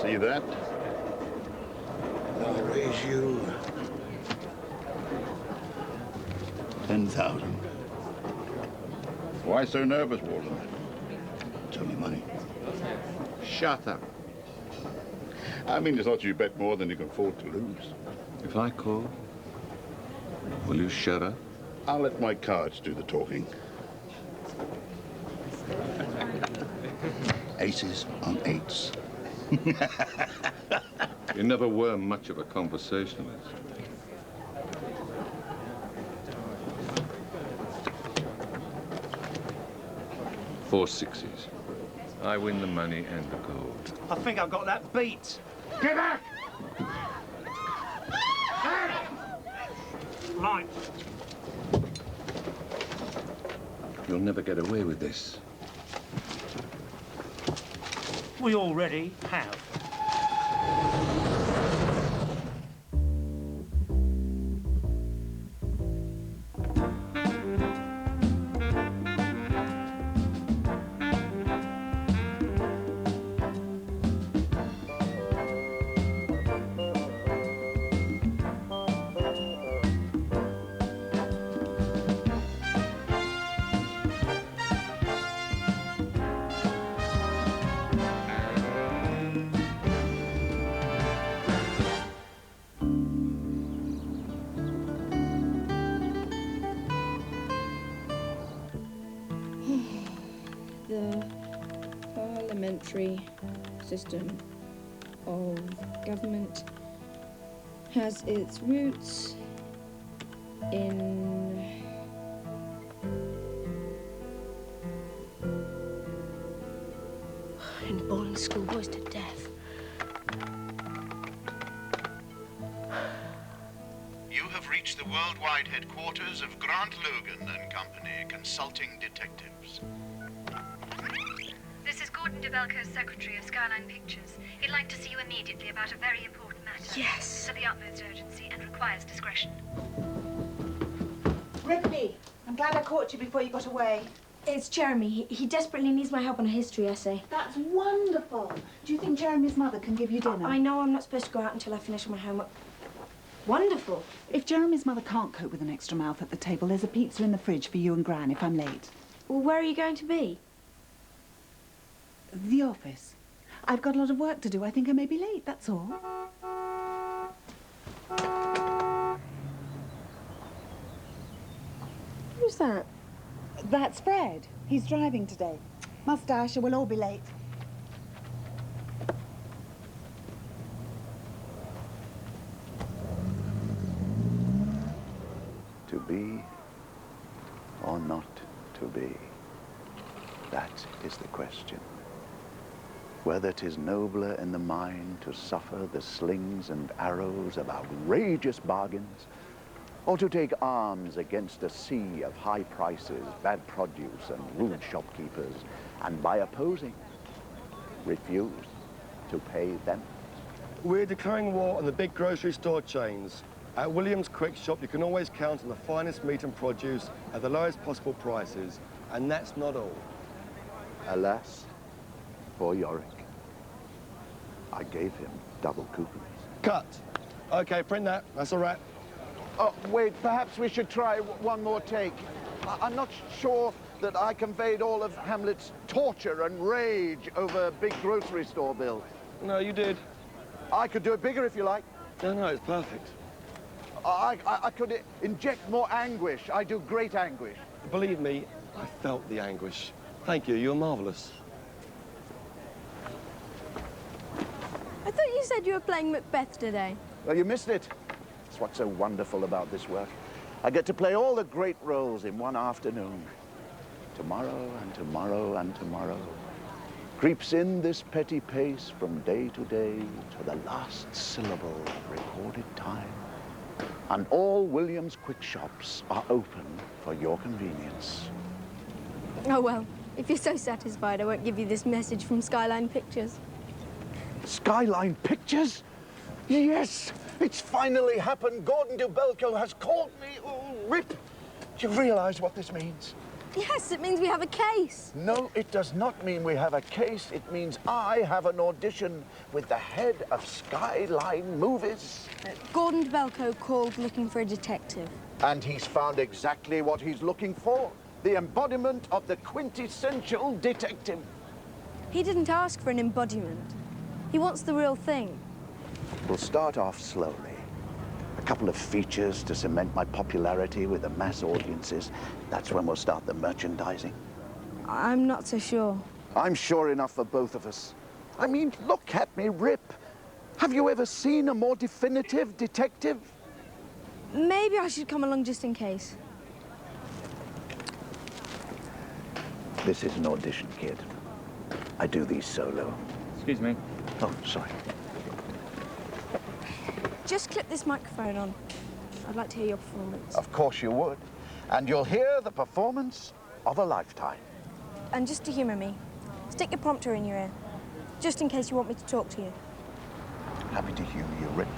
See that? I'll raise you 10,000. Why so nervous, Walden? It's only money. Shut up. I mean, it's not you bet more than you can afford to lose. If I call, will you shut up? I'll let my cards do the talking. Aces on eights. You never were much of a conversationalist. Four sixes. I win the money and the gold. I think I've got that beat. Get back! Right. You'll never get away with this. We already have. System of government has its roots in boring schoolboys to death. You have reached the worldwide headquarters of Grant, Logan and Company, consulting detectives. This is Gordon Dubelko's secretary of Skyline Pictures. He'd like to see you immediately about a very important matter. Yes. It's of the utmost urgency and requires discretion. Ripley, I'm glad I caught you before you got away. It's Jeremy. He desperately needs my help on a history essay. That's wonderful. Do you think Jeremy's mother can give you dinner? I know I'm not supposed to go out until I finish my homework. Wonderful. If Jeremy's mother can't cope with an extra mouth at the table, there's a pizza in the fridge for you and Gran if I'm late. Well, where are you going to be? The office. I've got a lot of work to do. I think I may be late, that's all. Who's that? That's Fred. He's driving today. Mustache, or we'll all be late. To be or not to be? That is the question. Whether 'tis nobler in the mind to suffer the slings and arrows of outrageous bargains, or to take arms against a sea of high prices, bad produce, and rude shopkeepers, and by opposing, refuse to pay them. We're declaring war on the big grocery store chains. At Williams Quick Shop, you can always count on the finest meat and produce at the lowest possible prices, and that's not all. Alas, for Yorick, I gave him double coupons. Cut. Okay, print that. That's all right. Oh, wait, perhaps we should try one more take. I'm not sure that I conveyed all of Hamlet's torture and rage over a big grocery store bill. No, you did. I could do it bigger if you like. No, it's perfect. I could inject more anguish. I do great anguish. Believe me, I felt the anguish. Thank you, you're marvellous. I thought you said you were playing Macbeth today. Well, you missed it. That's what's so wonderful about this work. I get to play all the great roles in one afternoon. Tomorrow and tomorrow and tomorrow. Creeps in this petty pace from day to day to the last syllable of recorded time. And all Williams Quick Shops are open for your convenience. Oh, well, if you're so satisfied, I won't give you this message from Skyline Pictures. Skyline Pictures? Yes, it's finally happened. Gordon Dubelko has called me. Oh, Rip, do you realize what this means? Yes, it means we have a case. No, it does not mean we have a case. It means I have an audition with the head of Skyline Movies. Gordon Dubelko called looking for a detective. And he's found exactly what he's looking for. The embodiment of the quintessential detective. He didn't ask for an embodiment. He wants the real thing. We'll start off slowly. A couple of features to cement my popularity with the mass audiences. That's when we'll start the merchandising. I'm not so sure. I'm sure enough for both of us. I mean, look at me, Rip. Have you ever seen a more definitive detective? Maybe I should come along just in case. This is an audition, kid. I do these solo. Excuse me. Oh, sorry. Just clip this microphone on. I'd like to hear your performance. Of course you would. And you'll hear the performance of a lifetime. And just to humor me, stick your prompter in your ear, just in case you want me to talk to you. Happy to humor you, Rip.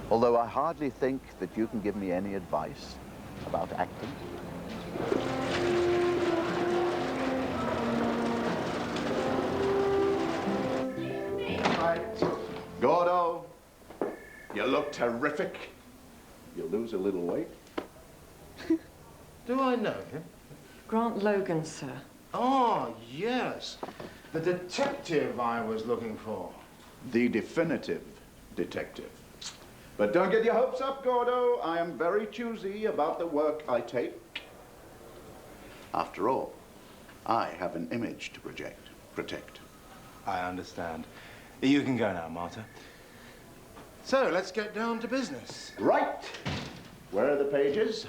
Although I hardly think that you can give me any advice about acting. Gordo, you look terrific. You'll lose a little weight. Do I know him? Grant Logan, sir. Oh, yes. The detective I was looking for. The definitive detective. But don't get your hopes up, Gordo. I am very choosy about the work I take. After all, I have an image to protect. I understand. You can go now, Martha. So, let's get down to business. Right. Where are the pages?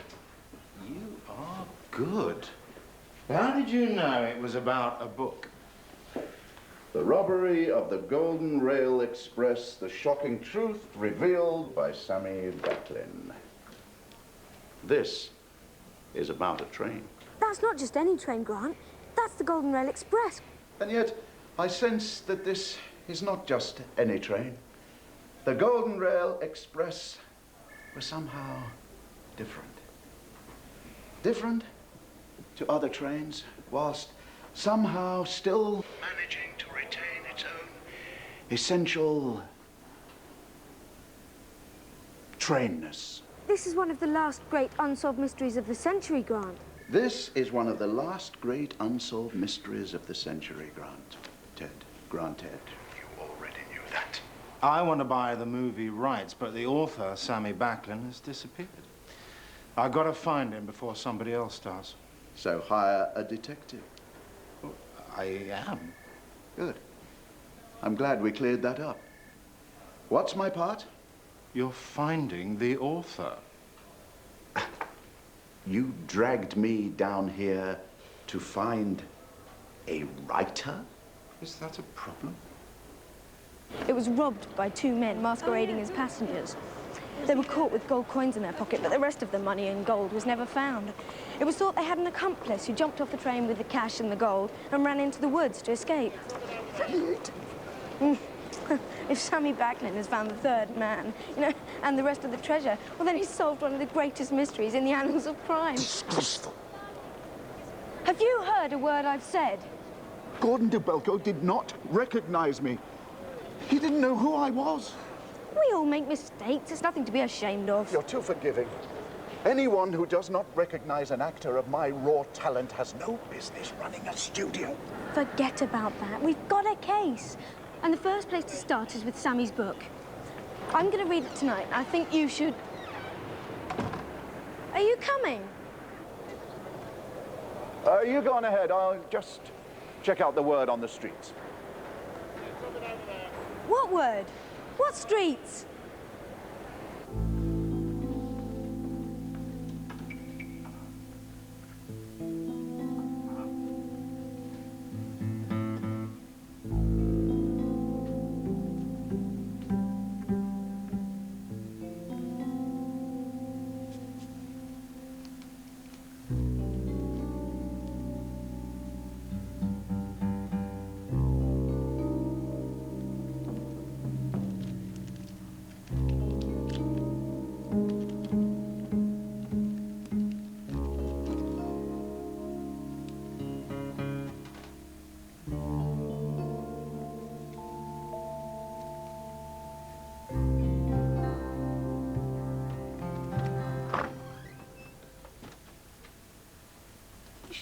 You are good. How did you know it was about a book? The robbery of the Goldenrail Express, the shocking truth revealed by Sammy Backlin. This is about a train. That's not just any train, Grant. That's the Goldenrail Express. And yet, I sense that this is not just any train. The Goldenrail Express was somehow different. Different to other trains, whilst somehow still Managing to retain its own essential trainness. This is one of the last great unsolved mysteries of the century, Grant. This is one of the last great unsolved mysteries of the century, Grant. Grant Ted. You already knew that. I want to buy the movie rights, but the author, Sammy Backlin, has disappeared. I've got to find him before somebody else does. So hire a detective. I am. Good. I'm glad we cleared that up. What's my part? You're finding the author. You dragged me down here to find a writer? Is that a problem? It was robbed by two men masquerading as passengers. They were caught with gold coins in their pocket, but the rest of the money and gold was never found. It was thought they had an accomplice who jumped off the train with the cash and the gold and ran into the woods to escape. If Sammy Backlin has found the third man, and the rest of the treasure, well, then he's solved one of the greatest mysteries in the annals of crime. Disgraceful. Have you heard a word I've said? Gordon Dubelko did not recognize me. He didn't know who I was. We all make mistakes. It's nothing to be ashamed of. You're too forgiving. Anyone who does not recognize an actor of my raw talent has no business running a studio. Forget about that. We've got a case. And the first place to start is with Sammy's book. I'm going to read it tonight. I think you should... Are you coming? You go on ahead. I'll just check out the word on the streets. What word? What streets?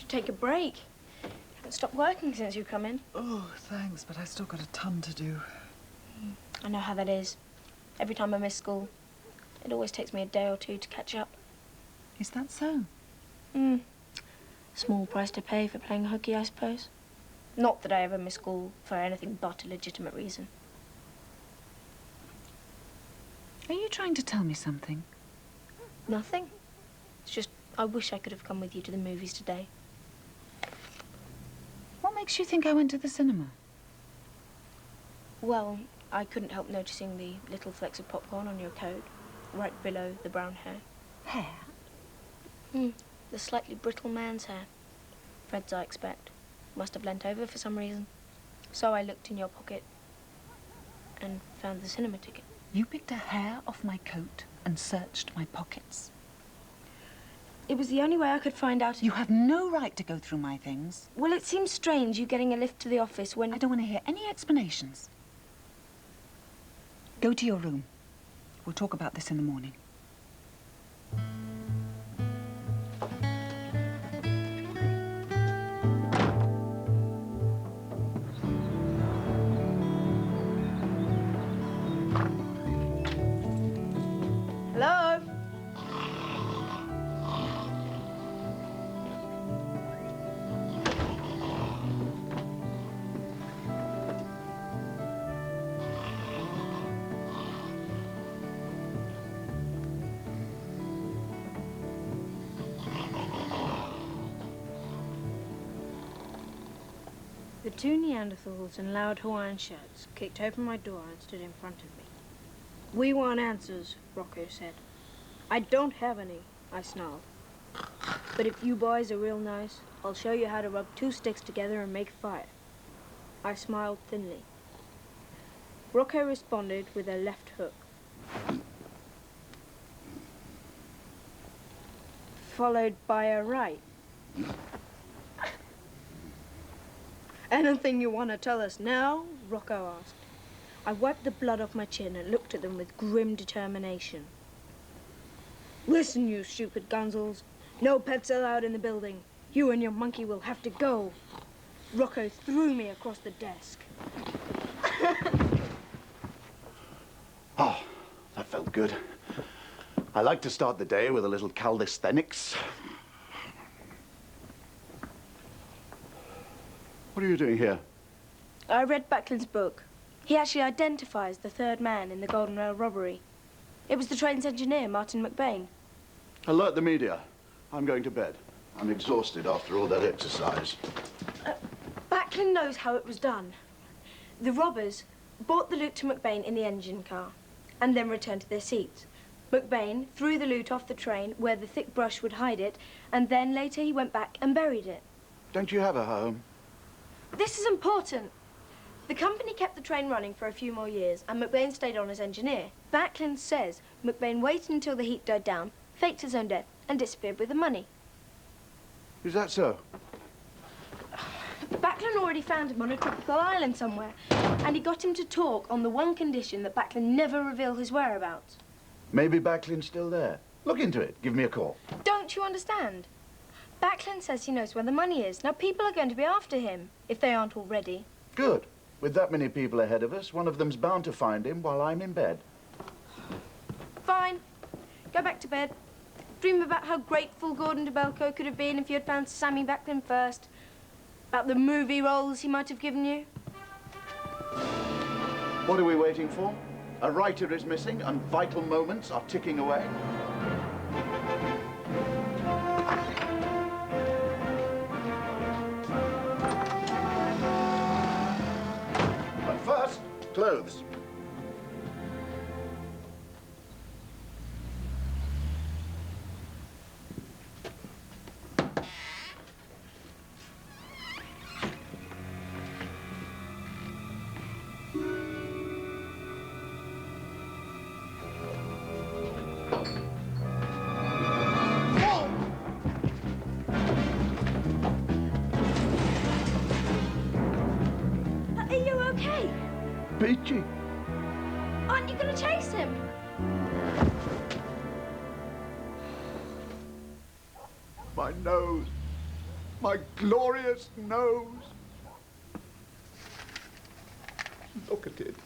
should take a break. You haven't stopped working since you come in. Oh, thanks, but I've still got a ton to do. I know how that is. Every time I miss school, it always takes me a day or two to catch up. Is that so? Small price to pay for playing hooky, I suppose. Not that I ever miss school for anything but a legitimate reason. Are you trying to tell me something? Nothing. It's just, I wish I could have come with you to the movies today. What makes you think I went to the cinema? Well, I couldn't help noticing the little flecks of popcorn on your coat, right below the brown hair. Hair? The slightly brittle man's hair. Fred's, I expect. Must have leant over for some reason. So I looked in your pocket and found the cinema ticket. You picked a hair off my coat and searched my pockets. It was the only way I could find out... You have no right to go through my things. Well, it seems strange you getting a lift to the office when... I don't want to hear any explanations. Go to your room. We'll talk about this in the morning. Hello? The two Neanderthals in loud Hawaiian shirts kicked open my door and stood in front of me. "We want answers," Rocco said. "I don't have any," I snarled. "But if you boys are real nice, I'll show you how to rub two sticks together and make fire." I smiled thinly. Rocco responded with a left hook, followed by a right. "Anything you want to tell us now?" Rocco asked. I wiped the blood off my chin and looked at them with grim determination. "Listen, you stupid gonzels. No pets allowed in the building. You and your monkey will have to go." Rocco threw me across the desk. Oh, that felt good. I like to start the day with a little calisthenics. What are you doing here? I read Backlin's book. He actually identifies the third man in the Goldenrail robbery. It was the train's engineer, Martin McBain. Alert the media. I'm going to bed. I'm exhausted after all that exercise. Backlin knows how it was done. The robbers brought the loot to McBain in the engine car and then returned to their seats. McBain threw the loot off the train where the thick brush would hide it, and then later he went back and buried it. Don't you have a home? This is important. The company kept the train running for a few more years, and McBain stayed on as engineer. Backlin says McBain waited until the heat died down, faked his own death, and disappeared with the money. Is that so? Backlin already found him on a tropical island somewhere, and he got him to talk on the one condition that Backlin never reveal his whereabouts. Maybe Backlin's still there. Look into it. Give me a call. Don't you understand? Backlin says he knows where the money is. Now, people are going to be after him, if they aren't already. Good. With that many people ahead of us, one of them's bound to find him while I'm in bed. Fine. Go back to bed. Dream about how grateful Gordon Dubelko could have been if you had found Sammy Backlin first. About the movie roles he might have given you. What are we waiting for? A writer is missing and vital moments are ticking away. But first, clothes. Peachy. Aren't you going to chase him? My nose. My glorious nose. Look at it.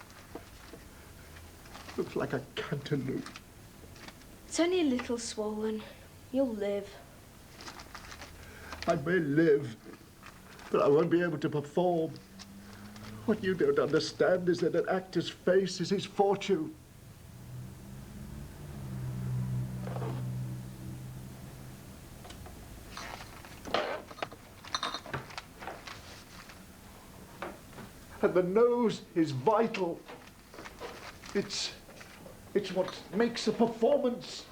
Looks like a cantaloupe. It's only a little swollen. You'll live. I may live, but I won't be able to perform. What you don't understand is that an actor's face is his fortune. And the nose is vital. It's what makes a performance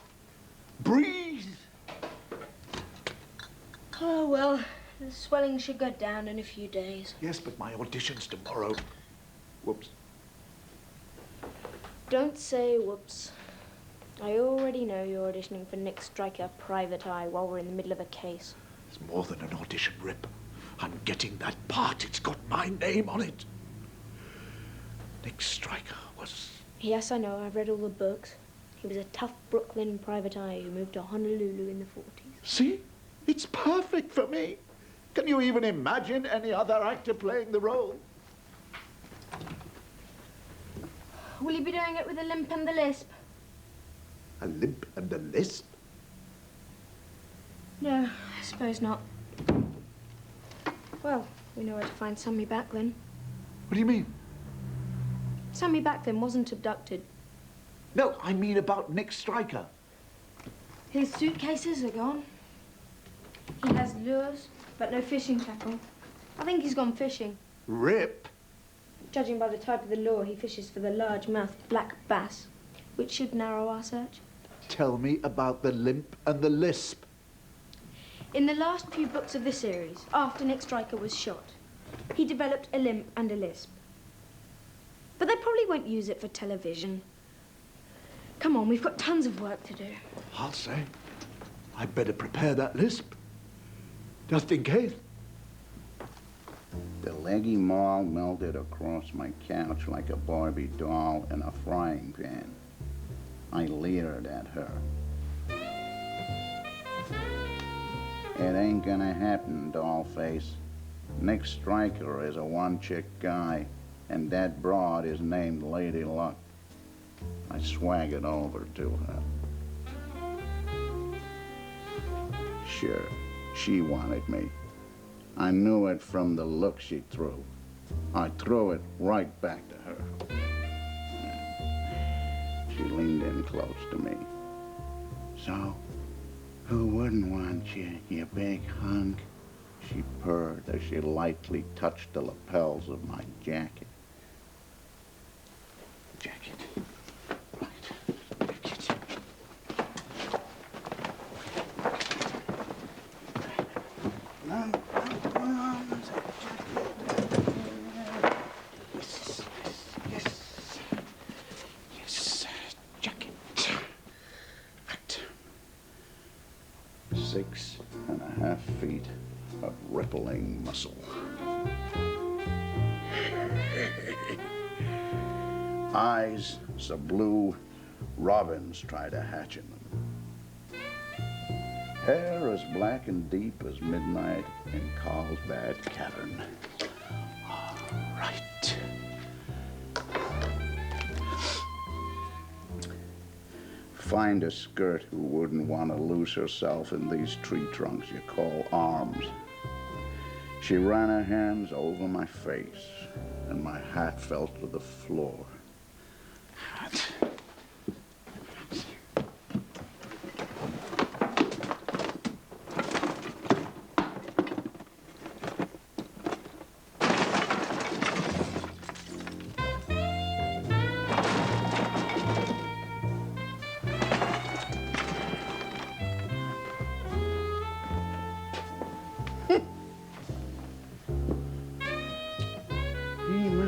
breathe. Oh, well, the swelling should go down in a few days. Yes, but my audition's tomorrow. Whoops. Don't say whoops. I already know you're auditioning for Nick Stryker, Private Eye, while we're in the middle of a case. It's more than an audition, Rip. I'm getting that part. It's got my name on it. Nick Stryker was... Yes, I know. I've read all the books. He was a tough Brooklyn private eye who moved to Honolulu in the 40s. See? It's perfect for me. Can you even imagine any other actor playing the role? Will you be doing it with a limp and the lisp? A limp and a lisp? No, I suppose not. Well, we know where to find Sammy Backlin. What do you mean? Sammy Backlin wasn't abducted. No, I mean about Nick Stryker. His suitcases are gone. He has lures, but no fishing tackle. I think he's gone fishing. Rip? Judging by the type of the lure, he fishes for the large-mouthed black bass, which should narrow our search. Tell me about the limp and the lisp. In the last few books of the series, after Nick Stryker was shot, he developed a limp and a lisp. But they probably won't use it for television. Come on, we've got tons of work to do. I'll say. I'd better prepare that lisp. Just in case. The leggy mall melted across my couch like a Barbie doll in a frying pan. I leered at her. It ain't gonna happen, dollface. Nick Stryker is a one-chick guy, and that broad is named Lady Luck. I swaggered over to her. Sure, she wanted me. I knew it from the look she threw. I threw it right back to her. She leaned in close to me. So, who wouldn't want you, you big hunk? She purred as she lightly touched the lapels of my jacket. Jacket. Rippling muscle. Eyes so blue, robins try to hatch in them. Hair as black and deep as midnight in Carlsbad Cavern. All right. Find a skirt who wouldn't want to lose herself in these tree trunks you call arms. She ran her hands over my face, and my hat fell to the floor. Hat.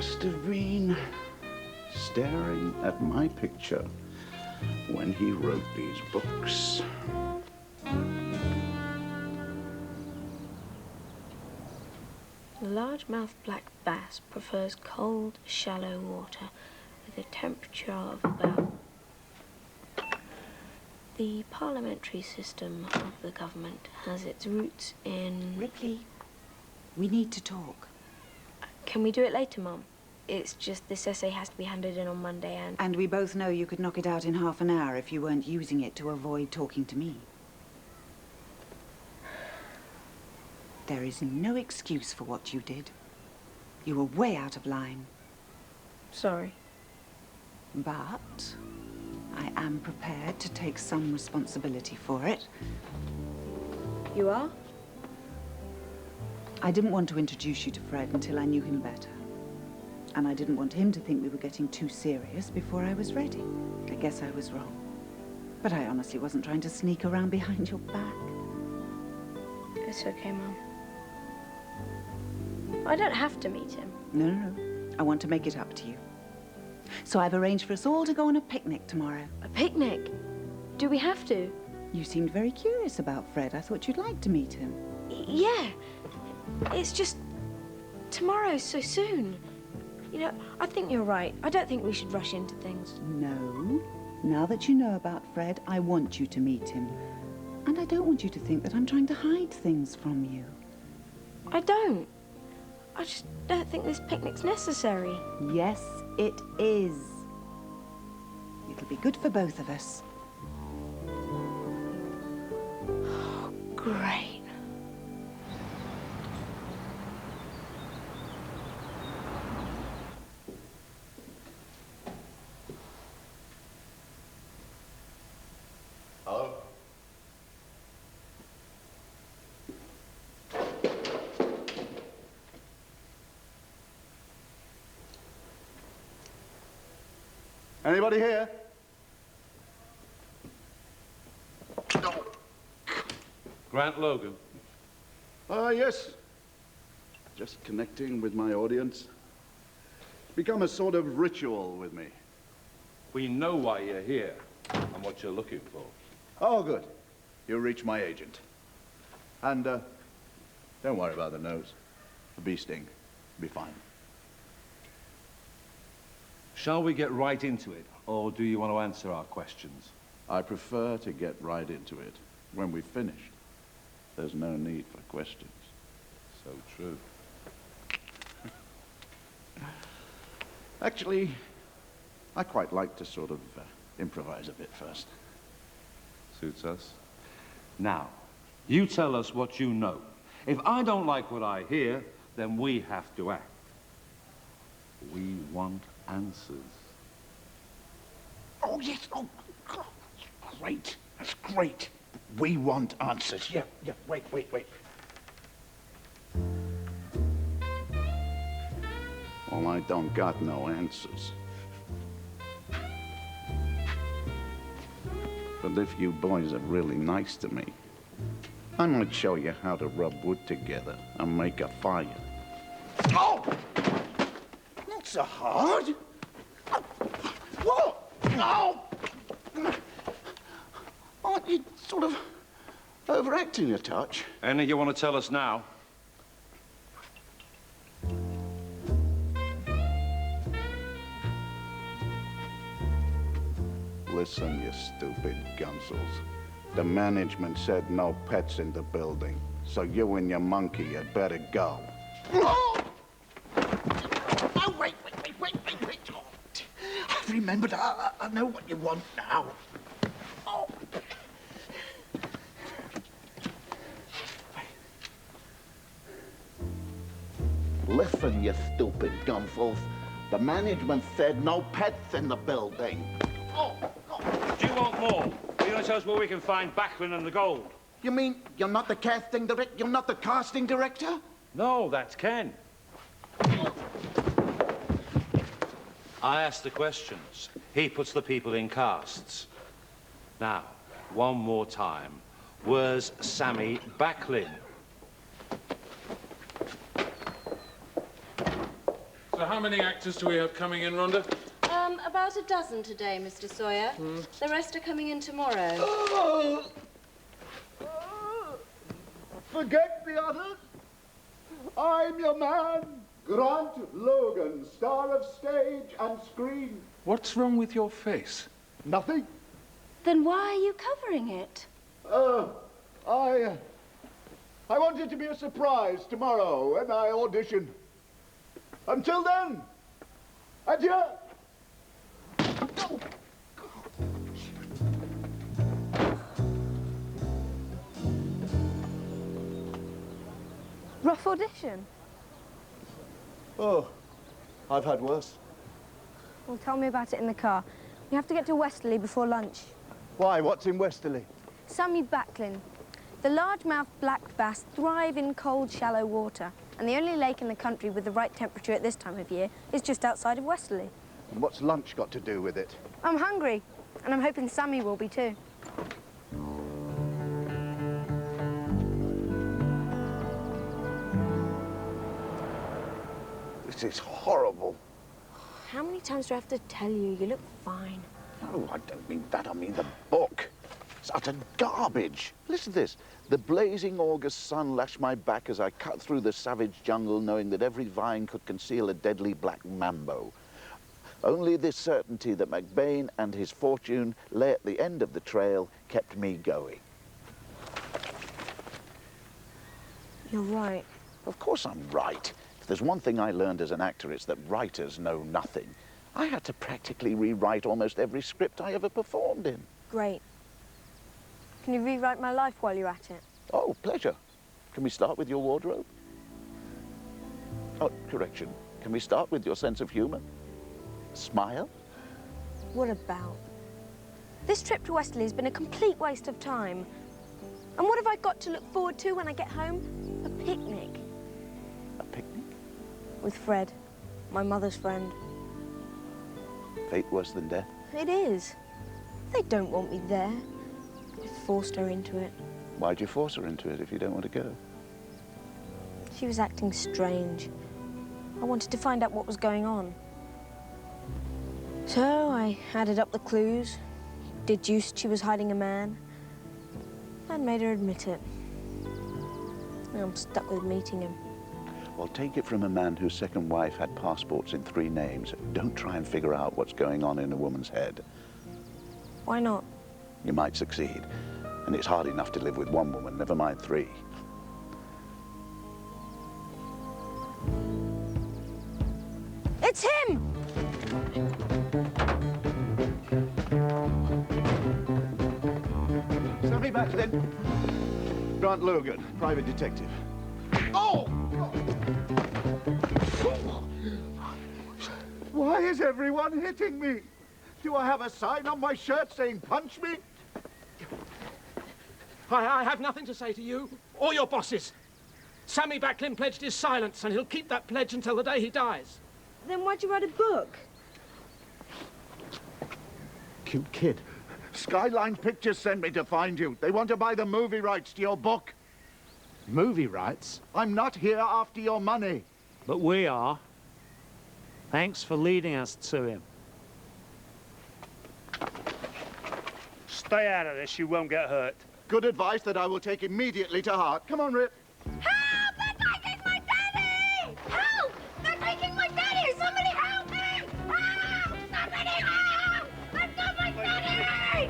Must have been staring at my picture when he wrote these books. The largemouth black bass prefers cold, shallow water with a temperature of about... The parliamentary system of the government has its roots in... Ripley, We need to talk. Can we do it later, Mum? It's just this essay has to be handed in on Monday and... And we both know you could knock it out in half an hour if you weren't using it to avoid talking to me. There is no excuse for what you did. You were way out of line. Sorry. But I am prepared to take some responsibility for it. You are? I didn't want to introduce you to Fred until I knew him better. And I didn't want him to think we were getting too serious before I was ready. I guess I was wrong. But I honestly wasn't trying to sneak around behind your back. It's okay, Mum. I don't have to meet him. No. I want to make it up to you. So I've arranged for us all to go on a picnic tomorrow. A picnic? Do we have to? You seemed very curious about Fred. I thought you'd like to meet him. Yeah. It's just... tomorrow's so soon. You know, I think you're right. I don't think we should rush into things. No. Now that you know about Fred, I want you to meet him. And I don't want you to think that I'm trying to hide things from you. I don't. I just don't think this picnic's necessary. Yes, it is. It'll be good for both of us. Oh, great. Hello? Anybody here? Grant Logan. Yes. Just connecting with my audience. It's become a sort of ritual with me. We know why you're here and what you're looking for. Oh, good. You reach my agent. And, don't worry about the nose. A bee sting. Be fine. Shall we get right into it, or do you want to answer our questions? I prefer to get right into it. When we've finished, there's no need for questions. So true. Actually, I quite like to sort of improvise a bit first. Suits us. Now, you tell us what you know. If I don't like what I hear, then we have to act. We want answers. Oh, yes. Oh, God. Great. That's great. We want answers. Yeah. Wait. Well, I don't got no answers. But if you boys are really nice to me, I might show you how to rub wood together and make a fire. Oh! Not so hard. Whoa! Oh! Aren't you sort of overacting a touch? Any you want to tell us now? Listen, you stupid gunsels. The management said no pets in the building, so you and your monkey had better go. Oh, wait. Oh, I've remembered. I know what you want now. Oh. Listen, you stupid gunsels. The management said no pets in the building. Oh. Do you want more? Are you going to tell us where we can find Backlin and the gold? You mean you're not the casting director? You're not the casting director? No, that's Ken. I ask the questions. He puts the people in casts. Now, one more time. Where's Sammy Backlin? So how many actors do we have coming in, Rhonda? About a dozen today, Mr. Sawyer. The rest are coming in tomorrow. Forget the others. I'm your man, Grant Logan, star of stage and screen. What's wrong with your face? Nothing. Then why are you covering it? I want it to be a surprise tomorrow when I audition. Until then, adieu. Rough audition? Oh, I've had worse. Well, tell me about it in the car. We have to get to Westerly before lunch. Why? What's in Westerly? Sammy Backlin. The largemouth black bass thrive in cold, shallow water. And the only lake in the country with the right temperature at this time of year is just outside of Westerly. And what's lunch got to do with it? I'm hungry, and I'm hoping Sammy will be too. This is horrible. How many times do I have to tell you? You look fine. No, I don't mean that. I mean the book. It's utter garbage. Listen to this. The blazing August sun lashed my back as I cut through the savage jungle, knowing that every vine could conceal a deadly black mambo. Only this certainty that McBain and his fortune lay at the end of the trail kept me going. You're right. Of course I'm right. If there's one thing I learned as an actor, it's that writers know nothing. I had to practically rewrite almost every script I ever performed in. Great. Can you rewrite my life while you're at it? Oh, pleasure. Can we start with your wardrobe? Oh, correction. Can we start with your sense of humor? Smile? What about? This trip to Westerly has been a complete waste of time. And what have I got to look forward to when I get home? A picnic. A picnic? With Fred, my mother's friend. Fate worse than death? It is. They don't want me there. I forced her into it. Why'd you force her into it if you don't want to go? She was acting strange. I wanted to find out what was going on. So I added up the clues, deduced she was hiding a man, and made her admit it. Now I'm stuck with meeting him. Well, take it from a man whose second wife had passports in 3 names. Don't try and figure out what's going on in a woman's head. Why not? You might succeed. And it's hard enough to live with 1 woman, never mind 3. It's him! Sammy Backlin. Grant Logan, private detective. Oh! Why is everyone hitting me? Do I have a sign on my shirt saying punch me? I have nothing to say to you or your bosses. Sammy Backlin pledged his silence, and he'll keep that pledge until the day he dies. Then why'd you write a book? Cute kid. Skyline Pictures sent me to find you. They want to buy the movie rights to your book. Movie rights? I'm not here after your money. But we are. Thanks for leading us to him. Stay out of this, you won't get hurt. Good advice that I will take immediately to heart. Come on, Rip. Help! They're taking my daddy! Help! They're taking my daddy! Somebody help me! Help! Somebody help! They've got my daddy!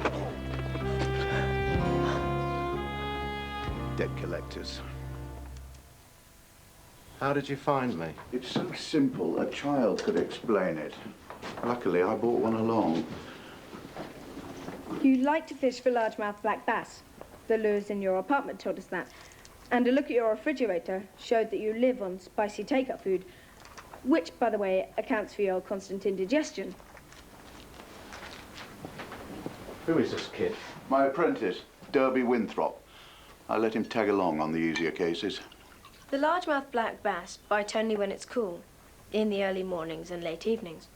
Debt collectors. How did you find me? It's so simple, a child could explain it. Luckily, I brought one along. You like to fish for largemouth black bass. The lures in your apartment told us that. And a look at your refrigerator showed that you live on spicy takeout food, which, by the way, accounts for your constant indigestion. Who is this kid? My apprentice, Derby Winthrop. I let him tag along on the easier cases. The largemouth black bass bite only when it's cool, in the early mornings and late evenings.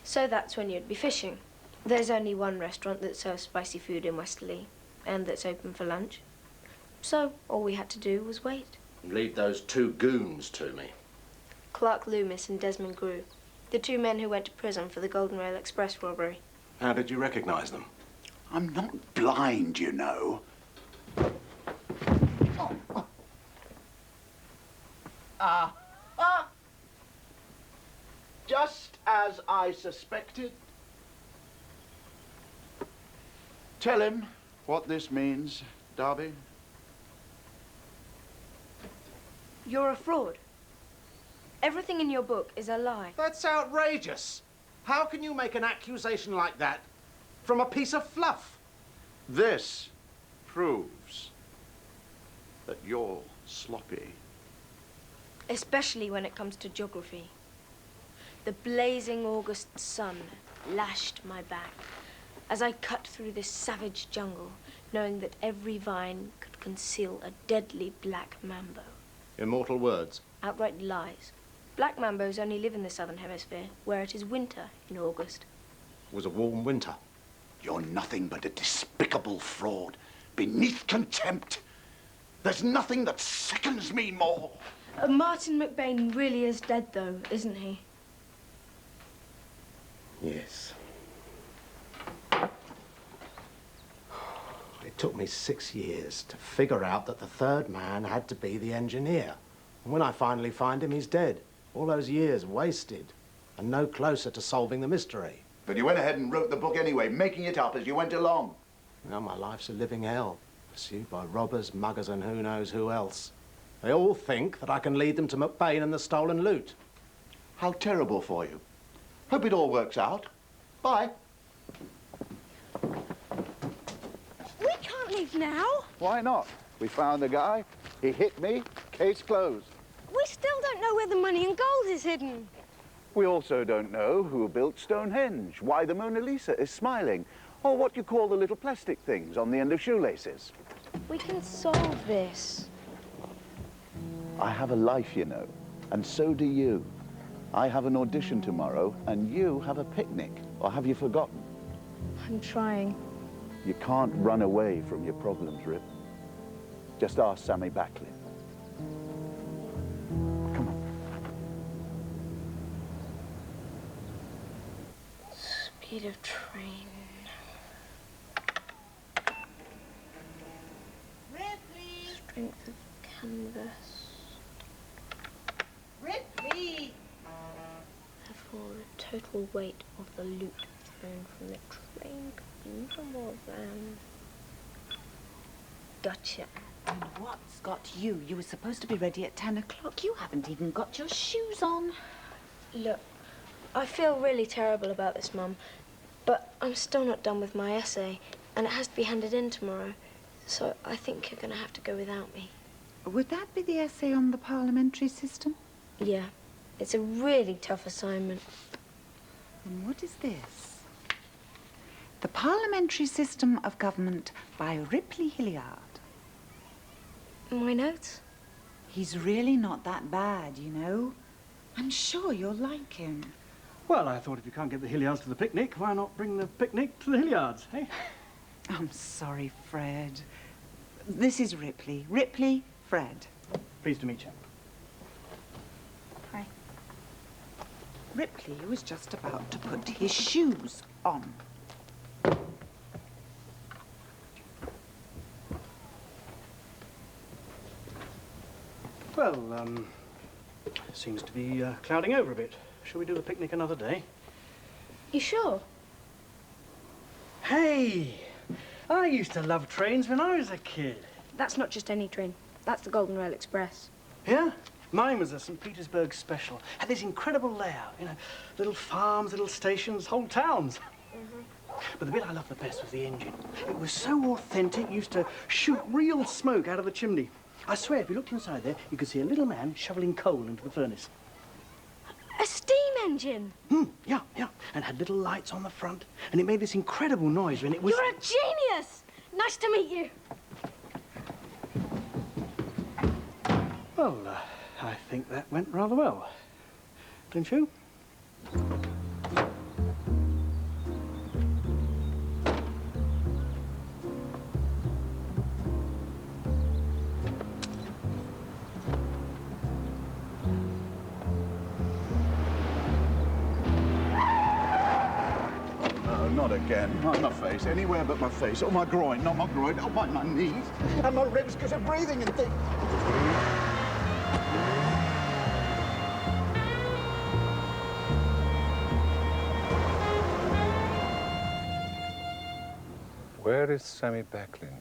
So that's when you'd be fishing. There's only one restaurant that serves spicy food in Westerly, and that's open for lunch. So all we had to do was wait. Leave those 2 goons to me. Clark Loomis and Desmond Grew, the 2 men who went to prison for the Goldenrail Express robbery. How did you recognize them? I'm not blind, you know. Just as I suspected. Tell him what this means, Darby. You're a fraud. Everything in your book is a lie. That's outrageous. How can you make an accusation like that from a piece of fluff? This proves that you're sloppy. Especially when it comes to geography. The blazing August sun lashed my back as I cut through this savage jungle, knowing that every vine could conceal a deadly black mambo. Immortal words. Outright lies. Black mambos only live in the southern hemisphere, where it is winter in August. It was a warm winter. You're nothing but a despicable fraud, beneath contempt. There's nothing that sickens me more. Martin McBain really is dead, though, isn't he? Yes. It took me 6 years to figure out that the third man had to be the engineer. And when I finally find him, he's dead. All those years wasted, and no closer to solving the mystery. But you went ahead and wrote the book anyway, making it up as you went along. Now my life's a living hell, pursued by robbers, muggers, and who knows who else. They all think that I can lead them to McBain and the stolen loot. How terrible for you. Hope it all works out. Bye. We can't leave now. Why not? We found the guy. He hit me. Case closed. We still don't know where the money and gold is hidden. We also don't know who built Stonehenge, why the Mona Lisa is smiling, or what you call the little plastic things on the end of shoelaces. We can solve this. I have a life, you know, and so do you. I have an audition tomorrow, and you have a picnic. Or have you forgotten? I'm trying. You can't run away from your problems, Rip. Just ask Sammy Backlin. Come on. Speed of train. Ripley! Strength of canvas. Ripley! Therefore, the total weight of the loot thrown from the train could be no more than... Gotcha. And what's got you? You were supposed to be ready at 10 o'clock. You haven't even got your shoes on. Look, I feel really terrible about this, Mum, but I'm still not done with my essay, and it has to be handed in tomorrow, so I think you're going to have to go without me. Would that be the essay on the parliamentary system? Yeah, it's a really tough assignment. And what is this? The Parliamentary System of Government by Ripley Hilliard. My notes? He's really not that bad, you know. I'm sure you'll like him. Well, I thought if you can't get the Hilliards to the picnic, why not bring the picnic to the Hilliards, eh? I'm sorry, Fred. This is Ripley. Ripley, Fred. Pleased to meet you. Hi. Ripley was just about to put his shoes on. Well, seems to be clouding over a bit. Shall we do the picnic another day? You sure? Hey! I used to love trains when I was a kid. That's not just any train. That's the Goldenrail Express. Yeah? Mine was a St. Petersburg special. Had this incredible layout, you know, little farms, little stations, whole towns. But the bit I loved the best was the engine. It was so authentic, used to shoot real smoke out of the chimney. I swear, if you looked inside there, you could see a little man shoveling coal into the furnace. A steam engine? Yeah. And had little lights on the front. And it made this incredible noise when it was... You're a genius! Nice to meet you. Well, I think that went rather well. Don't you? Not again. Not my face. Anywhere but my face. Oh, my groin. Not my groin. Oh, my knees. And my ribs because of breathing and things. Where is Sammy Backlin?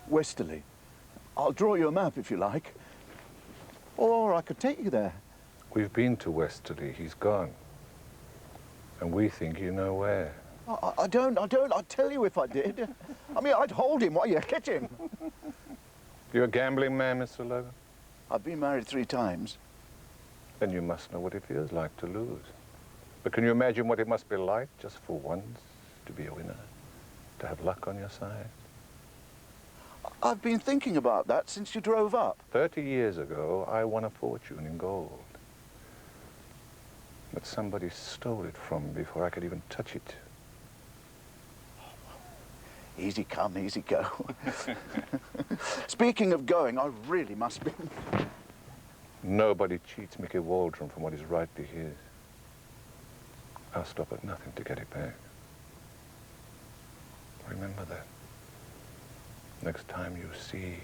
Westerly. I'll draw you a map if you like. Or I could take you there. We've been to Westerly. He's gone. And we think you know where. I don't. I'd tell you if I did. I mean, I'd hold him while you hit him. You a gambling man, Mr. Logan? I've been married 3 times. Then you must know what it feels like to lose. But can you imagine what it must be like, just for once, to be a winner? To have luck on your side? I've been thinking about that since you drove up. 30 years ago, I won a fortune in gold. But somebody stole it from me before I could even touch it. Easy come, easy go. Speaking of going, I really must be... Nobody cheats Mickey Waldron from what is rightly his. I'll stop at nothing to get it back. Remember that. Next time you see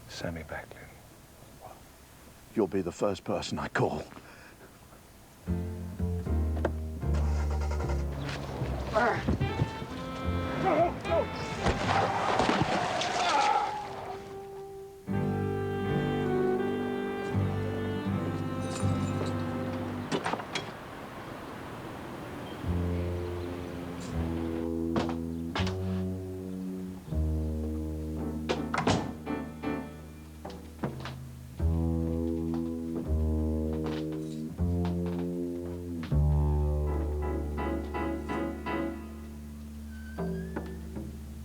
Sammy Backlin. You'll be the first person I call.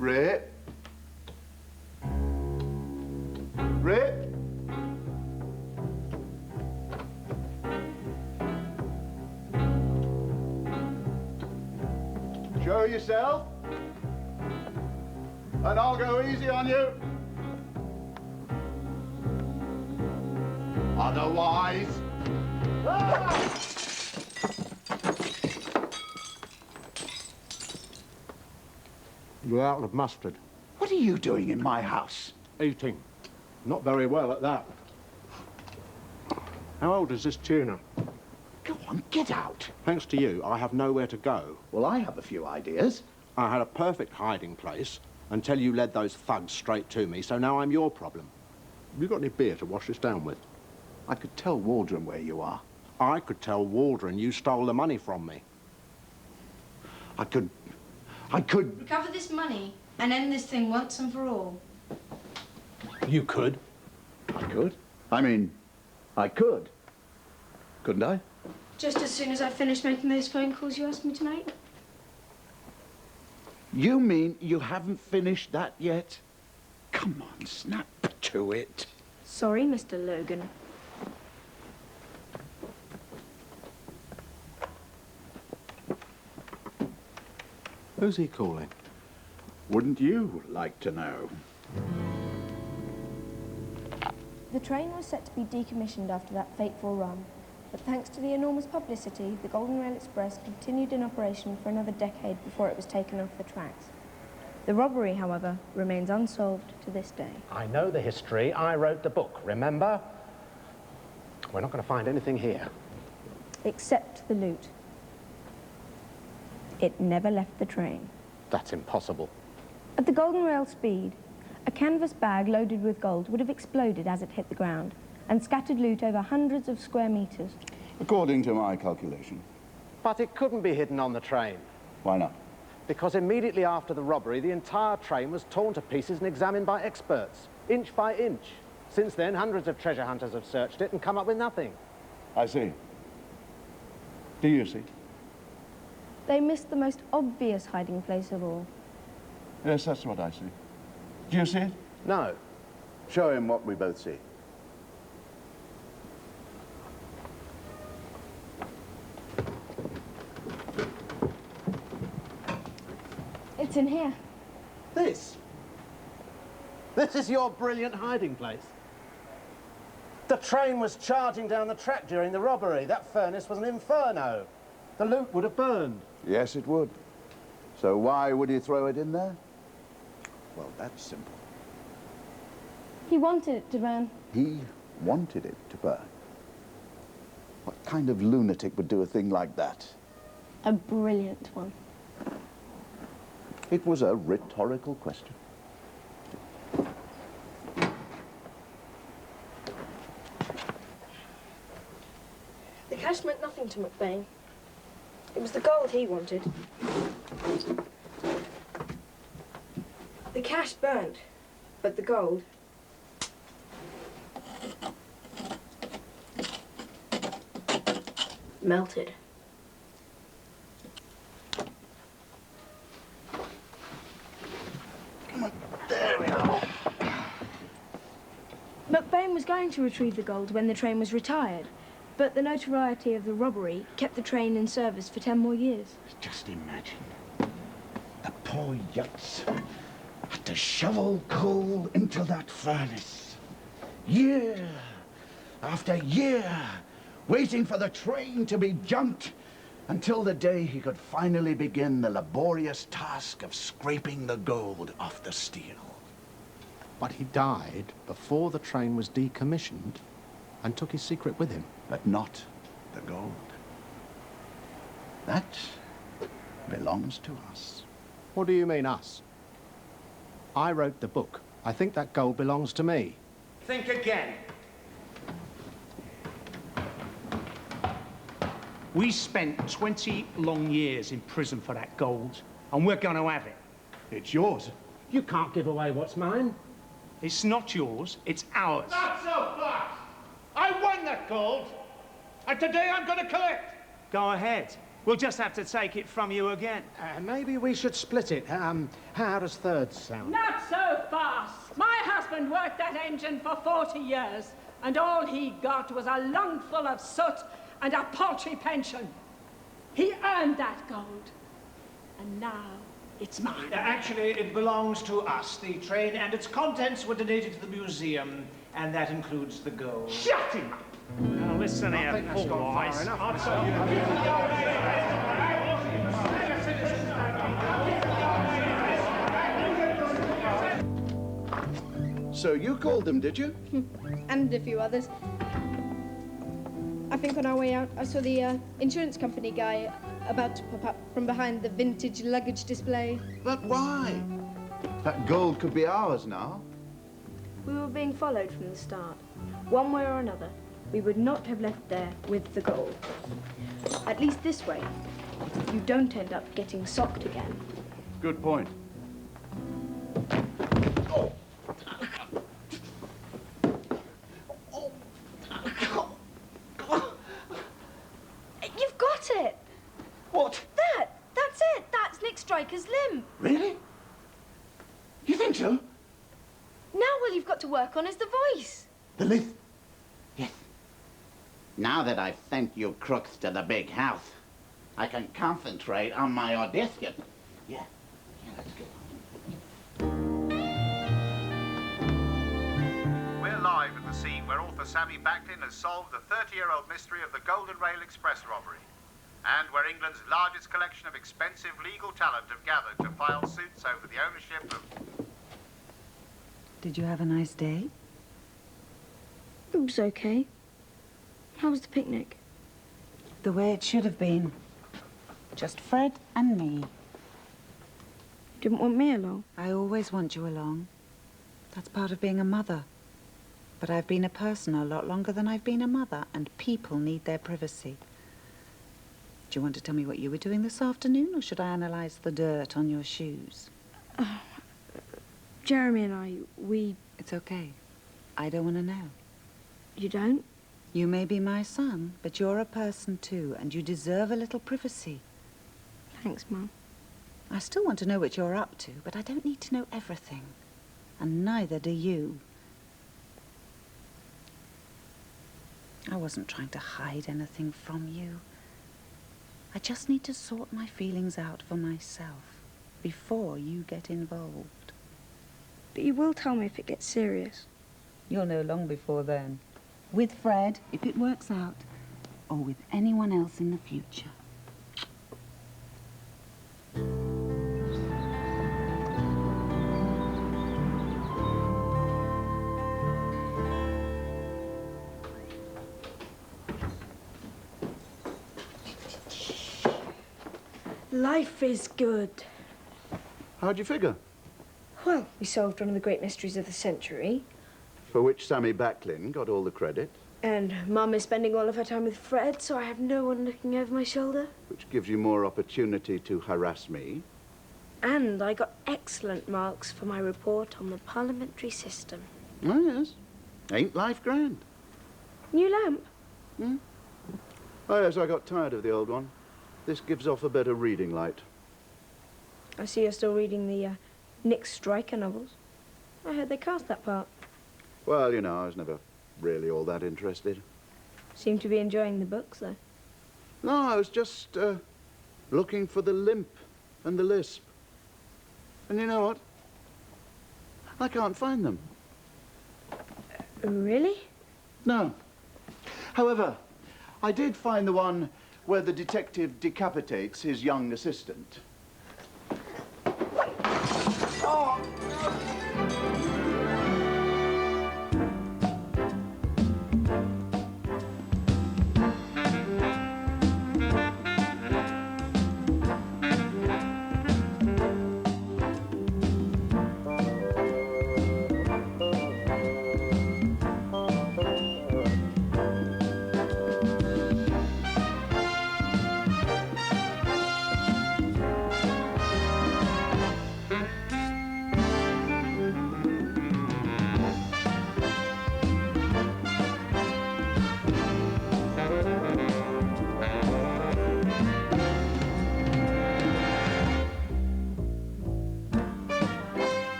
Rip? Rip? Show yourself, and I'll go easy on you. Otherwise... Ah! You're out of mustard. What are you doing in my house? Eating. Not very well at that. How old is this tuna? Go on, get out. Thanks to you, I have nowhere to go. Well, I have a few ideas. I had a perfect hiding place until you led those thugs straight to me, so now I'm your problem. Have you got any beer to wash this down with? I could tell Waldron where you are. I could tell Waldron you stole the money from me. I could... Recover this money and end this thing once and for all. You could. I could. I mean, I could. Couldn't I? Just as soon as I finish making those phone calls you asked me tonight. You mean you haven't finished that yet? Come on, snap to it. Sorry, Mr. Logan. Who's he calling? Wouldn't you like to know? The train was set to be decommissioned after that fateful run, but thanks to the enormous publicity, the Goldenrail Express continued in operation for another decade before it was taken off the tracks. The robbery, however, remains unsolved to this day. I know the history. I wrote the book, remember? We're not going to find anything here. Except the loot. It never left the train. That's impossible. At the Goldenrail speed, a canvas bag loaded with gold would have exploded as it hit the ground and scattered loot over hundreds of square meters. According to my calculation. But it couldn't be hidden on the train. Why not? Because immediately after the robbery, the entire train was torn to pieces and examined by experts, inch by inch. Since then, hundreds of treasure hunters have searched it and come up with nothing. I see. Do you see? They missed the most obvious hiding place of all. Yes, that's what I see. Do you see it? No. Show him what we both see. It's in here. This? This is your brilliant hiding place? The train was charging down the track during the robbery. That furnace was an inferno. The loot would have burned. Yes, it would. So why would he throw it in there? Well, that's simple. He wanted it to burn. He wanted it to burn. What kind of lunatic would do a thing like that? A brilliant one. It was a rhetorical question. nothing to McBain. It was the gold he wanted. The cash burnt, but the gold... melted. There we are. McBain was going to retrieve the gold when the train was retired, but the notoriety of the robbery kept the train in service for 10 more years. Just imagine. The poor yachts had to shovel coal into that furnace. Year after year, waiting for the train to be junked until the day he could finally begin the laborious task of scraping the gold off the steel. But he died before the train was decommissioned and took his secret with him. But not the gold. That belongs to us. What do you mean, us? I wrote the book. I think that gold belongs to me. Think again. We spent 20 long years in prison for that gold, and we're going to have it. It's yours. You can't give away what's mine. It's not yours, it's ours. Not so fast! I won that gold, and today I'm going to collect. Go ahead. We'll just have to take it from you again. Maybe we should split it. How does thirds sound? Not so fast. My husband worked that engine for 40 years, and all he got was a lungful of soot and a paltry pension. He earned that gold, and now it's mine. Actually, it belongs to us. The train and its contents were donated to the museum, and that includes the gold. Shut him up! Now listen here, fool eyes. So you called them, did you? And a few others. I think on our way out, I saw the insurance company guy about to pop up from behind the vintage luggage display. But why? That gold could be ours now. We were being followed from the start. One way or another, we would not have left there with the gold. At least this way, you don't end up getting socked again. Good point. You've got it! What? That's it! That's Nick Stryker's limb! Really? You think so? Now all you've got to work on is the voice. The lift? Yes. Now that I've sent you crooks to the big house, I can concentrate on my audition. Yeah, let's go. We're live at the scene where author Sammy Backlin has solved the 30-year-old mystery of the Goldenrail Express robbery, and where England's largest collection of expensive legal talent have gathered to file suits over the ownership of... Did you have a nice day? It was okay. How was the picnic? The way it should have been. Just Fred and me. Didn't want me along? I always want you along. That's part of being a mother. But I've been a person a lot longer than I've been a mother, and people need their privacy. Do you want to tell me what you were doing this afternoon, or should I analyze the dirt on your shoes? Jeremy and I, we... It's okay. I don't want to know. You don't? You may be my son, but you're a person too, and you deserve a little privacy. Thanks, Mum. I still want to know what you're up to, but I don't need to know everything. And neither do you. I wasn't trying to hide anything from you. I just need to sort my feelings out for myself before you get involved. But you will tell me if it gets serious. You'll know long before then. With Fred, if it works out, or with anyone else in the future. Life is good. How'd you figure? Well, we solved one of the great mysteries of the century. For which Sammy Backlin got all the credit. And Mum is spending all of her time with Fred, so I have no one looking over my shoulder. Which gives you more opportunity to harass me. And I got excellent marks for my report on the parliamentary system. Oh, yes. Ain't life grand? New lamp? Hmm? Oh, yes, I got tired of the old one. This gives off a better reading light. I see you're still reading the Nick Stryker novels. I heard they cast that part. Well, you know, I was never really all that interested. Seem to be enjoying the books, though. No, I was just looking for the limp and the lisp. And you know what? I can't find them. Really? No. However, I did find the one where the detective decapitates his young assistant. Oh,